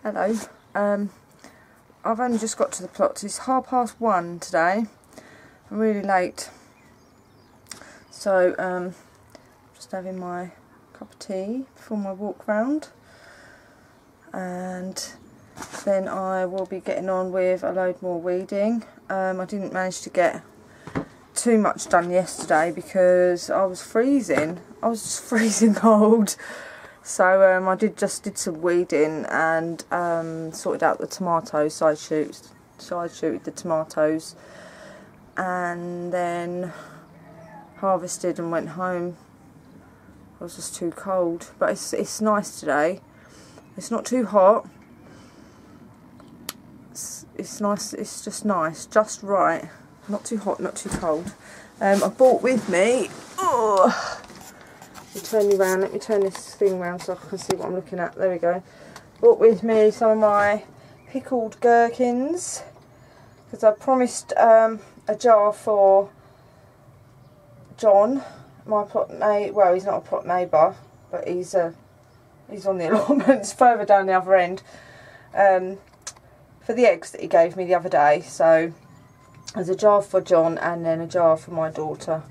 Hello. I've only just got to the plots. It's 1:30 today. I'm really late. So, just having my cup of tea before my walk round. And then I will be getting on with a load more weeding. I didn't manage to get too much done yesterday because I was freezing. I was just freezing cold. So I did some weeding and sorted out the tomatoes, side shooted the tomatoes, and then harvested and went home. I was just too cold, but it's nice today. It's not too hot. It's nice. It's just nice, just right. Not too hot, not too cold. I brought with me. Oh. Turn you around. Let me turn this thing around so I can see what I'm looking at. There we go. Brought with me some of my pickled gherkins because I promised a jar for John, my plot neighbour. Well, he's not a plot neighbour, but he's on the allotments further down the other end. For the eggs that he gave me the other day. So there's a jar for John and then a jar for my daughter,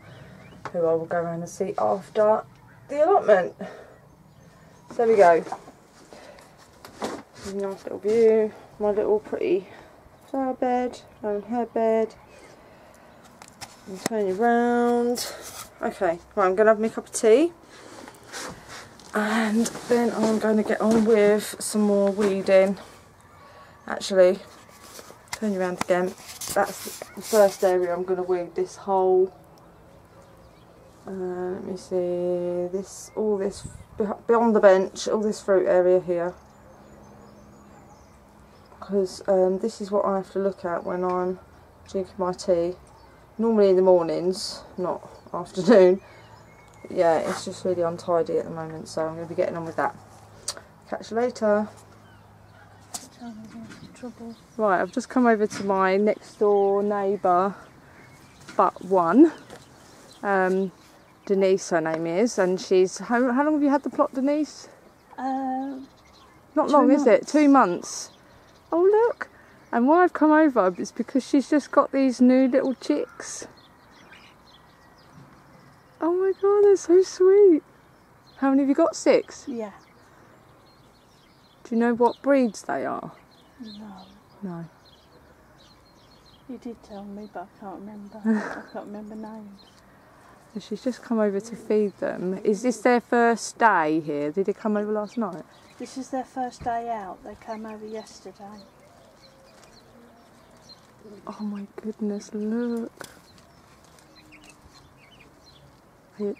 who I will go around and see after the allotment. So there we go. Nice little view. My little pretty flower bed and her bed. And turn you round. Okay, right, I'm going to have my cup of tea. And then I'm going to get on with some more weeding. Actually, turn you around again. That's the first area I'm going to weed, this whole. Let me see, all this beyond the bench, all this fruit area here, because this is what I have to look at when I'm drinking my tea, normally in the mornings, not afternoon. Yeah, it's just really untidy at the moment, so I'm going to be getting on with that. Catch you later. Right, I've just come over to my next door neighbour, but one. Denise, her name is, and she's. How long have you had the plot, Denise? Not long, is it? 2 months. Oh look! And why I've come over is because she's just got these new little chicks. Oh my god, they're so sweet. How many have you got? 6? Yeah. Do you know what breeds they are? No. No. You did tell me, but I can't remember. I can't remember names. So she's just come over to feed them. Is this their first day here? Did they come over last night? This is their first day out. They came over yesterday. Oh my goodness, look.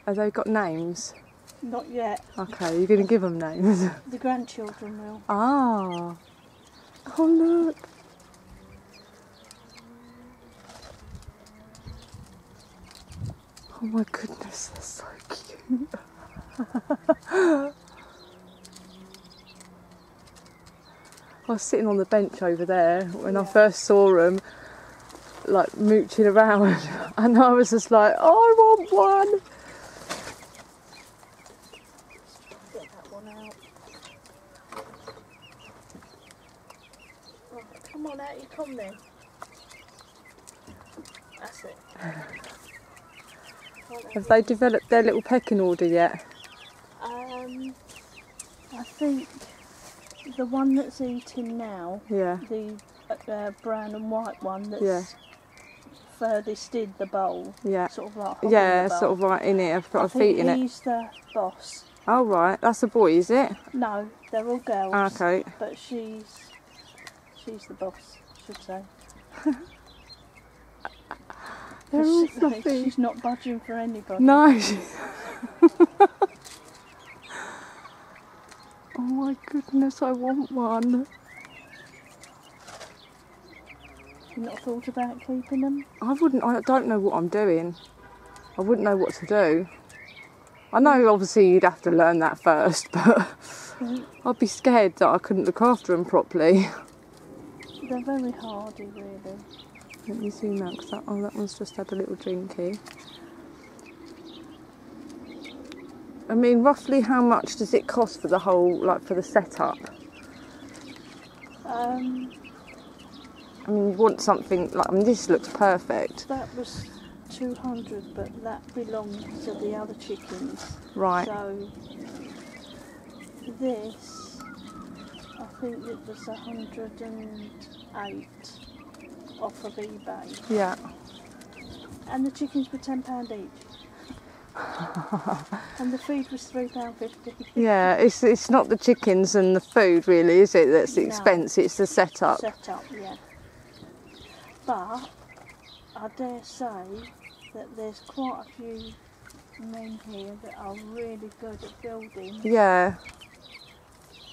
Have they got names? Not yet. Okay, you're going to give them names? The grandchildren will. Ah. Oh look. Oh my goodness, they're so cute. I was sitting on the bench over there when I first saw them, like mooching around, and I was just like, oh, I want one. Get that one out. Right, come on, out you come then. That's it. Have they developed their little pecking order yet? I think the one that's eating now, Yeah. the brown and white one that's furthest in the bowl, sort of like Yeah, the bowl. sort of right in it. I've got I her feet in it. He's the boss. Oh right, that's a boy, is it? No, they're all girls. Okay. But she's the boss, I should say. They're all fluffy. She's not budging for anybody. No. Oh my goodness, I want one. You've not thought about keeping them? I don't know what I'm doing. I wouldn't know what to do. I know obviously you'd have to learn that first, but I'd be scared that I couldn't look after them properly. They're very hardy, really. Let me zoom out, because that one's just had a little drinky. I mean, roughly how much does it cost for the whole, like for the setup? I mean, you want something like, I mean, this looks perfect. That was 200, but that belongs to the other chickens. Right. So this, I think it was 108 off of eBay. Yeah. And the chickens were £10 each. And the feed was £3.50. Yeah, it's not the chickens and the food really, is it? That's the expense. It's the setup. Setup, yeah. But I dare say that there's quite a few men here that are really good at building. Yeah.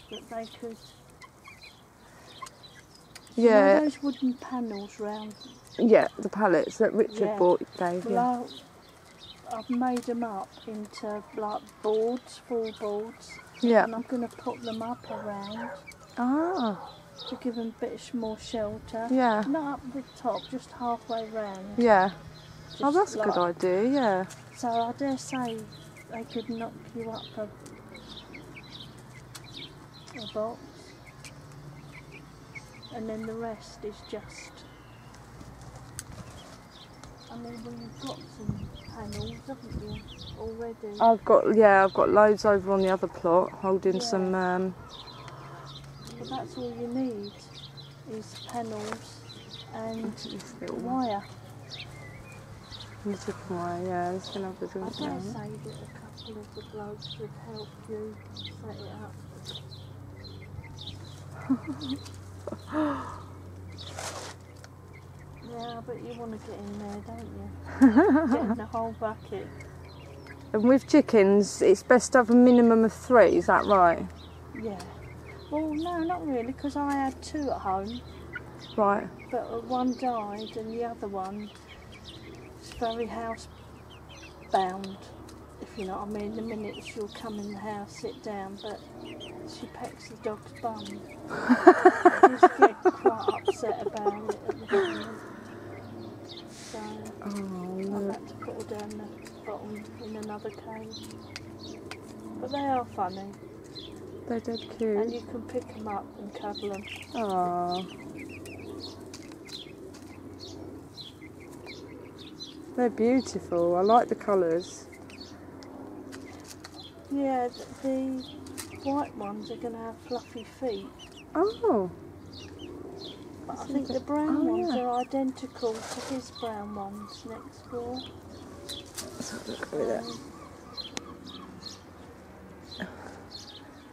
That they could. Yeah. You know those wooden panels round. Yeah, the pallets that Richard bought Dave. Well, I've made them up into like boards, full boards. Yeah. And I'm going to put them up around. Ah. To give them a bit more shelter. Yeah. Not up the top, just halfway round. Yeah. Just Oh, that's a good idea, yeah. So I dare say they could knock you up a box. And then the rest is just... I mean, well, you've got some panels, haven't you, already? I've got loads over on the other plot, holding some... But that's all you need, is panels and wire. The chicken wire, yeah, it's going to have the drink I now. dare say that a couple of the blokes would help you set it up. Yeah, but you want to get in there, don't you? Get in the whole bucket. And with chickens, it's best to have a minimum of 3, is that right? Yeah. Well, no, not really, because I had 2 at home. Right. But one died and the other one is very house bound, if you know what I mean. The minute she'll come in the house, sit down, but she pecks the dog's bum. I used to get quite upset about it at the beginning. So I've had to put her down the bottom in another cage. But they are funny. They're dead cute. And you can pick them up and cuddle them. Aww. They're beautiful. I like the colours. Yeah, the white ones are going to have fluffy feet. Oh. But I think the brown ones are identical to his brown ones next door. Let's have a look over there.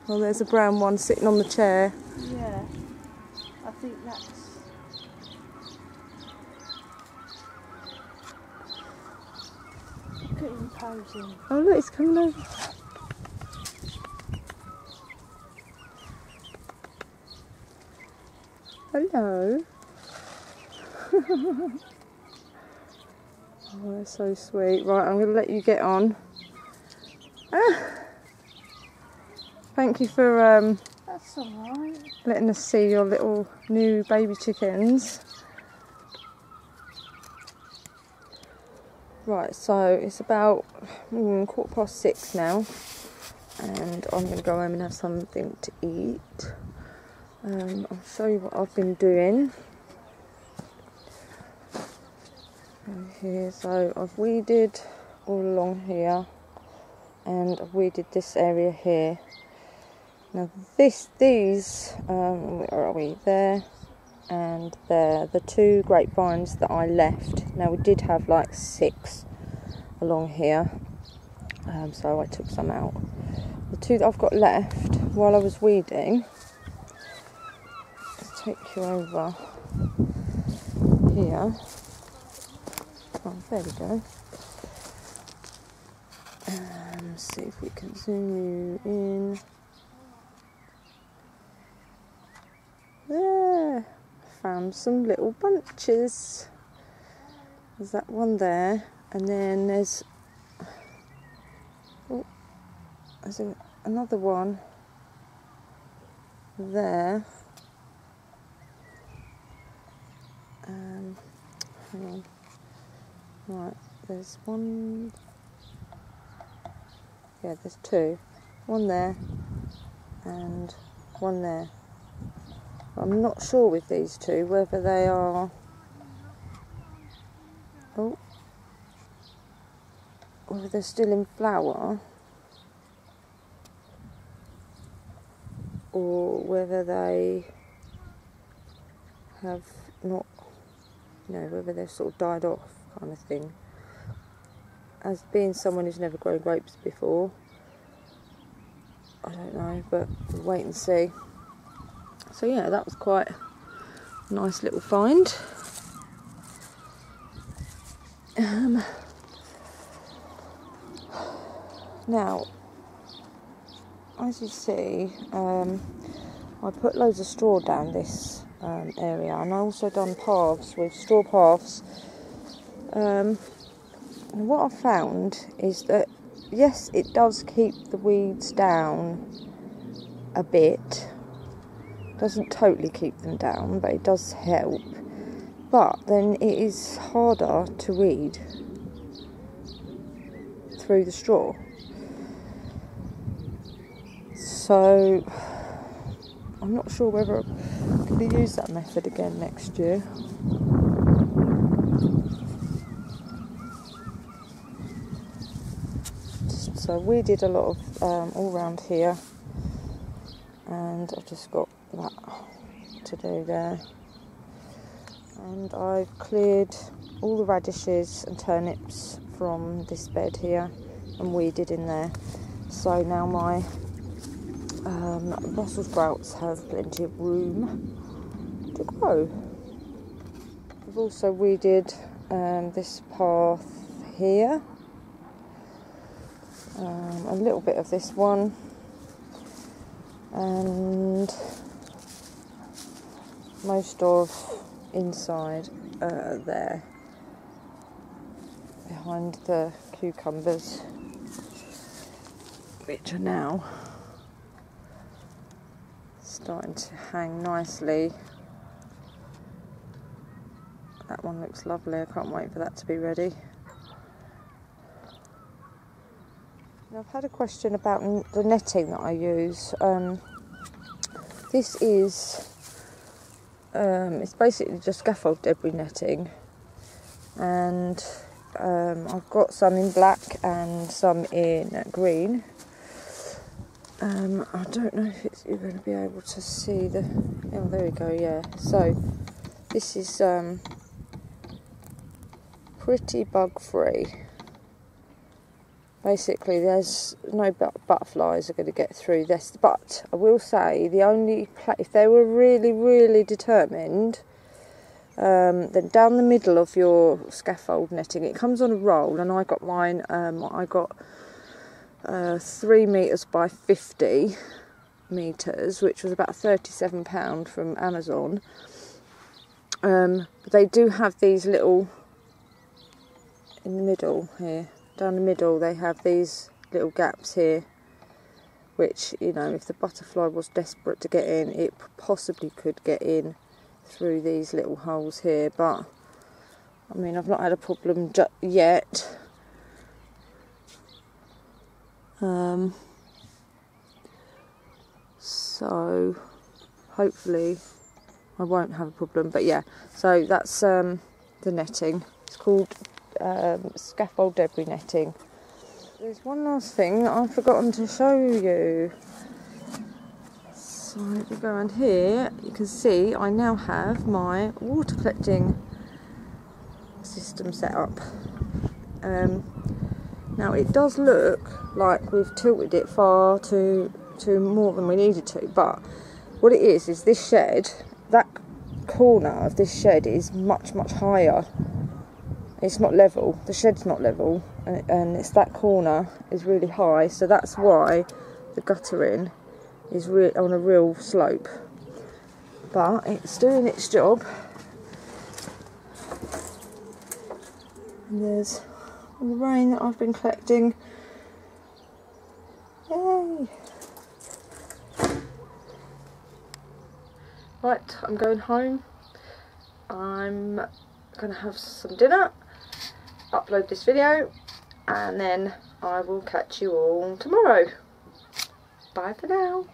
Well, there's a brown one sitting on the chair. Yeah, I think that's... Look at him posing. Oh look, he's coming over. Hello. Oh, they're so sweet. Right, I'm going to let you get on. Thank you for That's alright. letting us see your little new baby chickens. Right, so it's about 6:15 now, and I'm going to go home and have something to eat. I'll show you what I've been doing. Here, so I've weeded all along here, and I've weeded this area here. Now these, where are we? There and there, the 2 grapevines that I left. Now we did have like 6 along here, so I took some out. The 2 that I've got left, while I was weeding, let's take you over here. Oh, there we go. See if we can zoom you in. There, found some little bunches. There's that one there, and then there's another one there. Hang on. Right, there's one. Yeah, there's 2. One there and one there. I'm not sure with these two whether they are, whether they're still in flower or whether they have not, whether they've sort of died off kind of thing. As being someone who's never grown grapes before, I don't know, but we'll wait and see. So yeah, that was quite a nice little find. Now, as you see, I put loads of straw down this area, and I also done paths with straw paths. And what I've found is that, yes, it does keep the weeds down a bit. Doesn't totally keep them down, but it does help. But then it is harder to weed through the straw. So I'm not sure whether I'm going to use that method again next year. So we did a lot of all around here, and I've just got that to do there. And I've cleared all the radishes and turnips from this bed here and weeded in there. So now my Brussels sprouts have plenty of room to grow. I've also weeded this path here, a little bit of this one, and most of inside there behind the cucumbers, which are now starting to hang nicely. That one looks lovely. I can't wait for that to be ready. Now, I've had a question about the netting that I use. This is it's basically just scaffold debris netting, and I've got some in black and some in green. I don't know if you're going to be able to see the... Oh, there we go, yeah. So, this is pretty bug-free. Basically, there's no butterflies are going to get through this. But I will say, the only if they were really, really determined, then down the middle of your scaffold netting, it comes on a roll, and I got mine. I got 3 metres by 50 metres, which was about £37 from Amazon. But they do have these little, in the middle here, down the middle, they have these little gaps here, which, if the butterfly was desperate to get in, it possibly could get in through these little holes here. But I mean, I've not had a problem yet. So hopefully I won't have a problem. But yeah, so that's the netting. It's called scaffold debris netting. There's one last thing that I've forgotten to show you. So if you go around here, you can see I now have my water collecting system set up. Now it does look like we've tilted it far to more than we needed to, but what it is this shed, that corner of this shed is much, much higher. It's not level, the shed's not level, and it's that corner is really high, so that's why the guttering is on a real slope. But it's doing its job. And there's all the rain that I've been collecting. Yay! Right, I'm going home. I'm going to have some dinner, upload this video, and then I will catch you all tomorrow. Bye for now.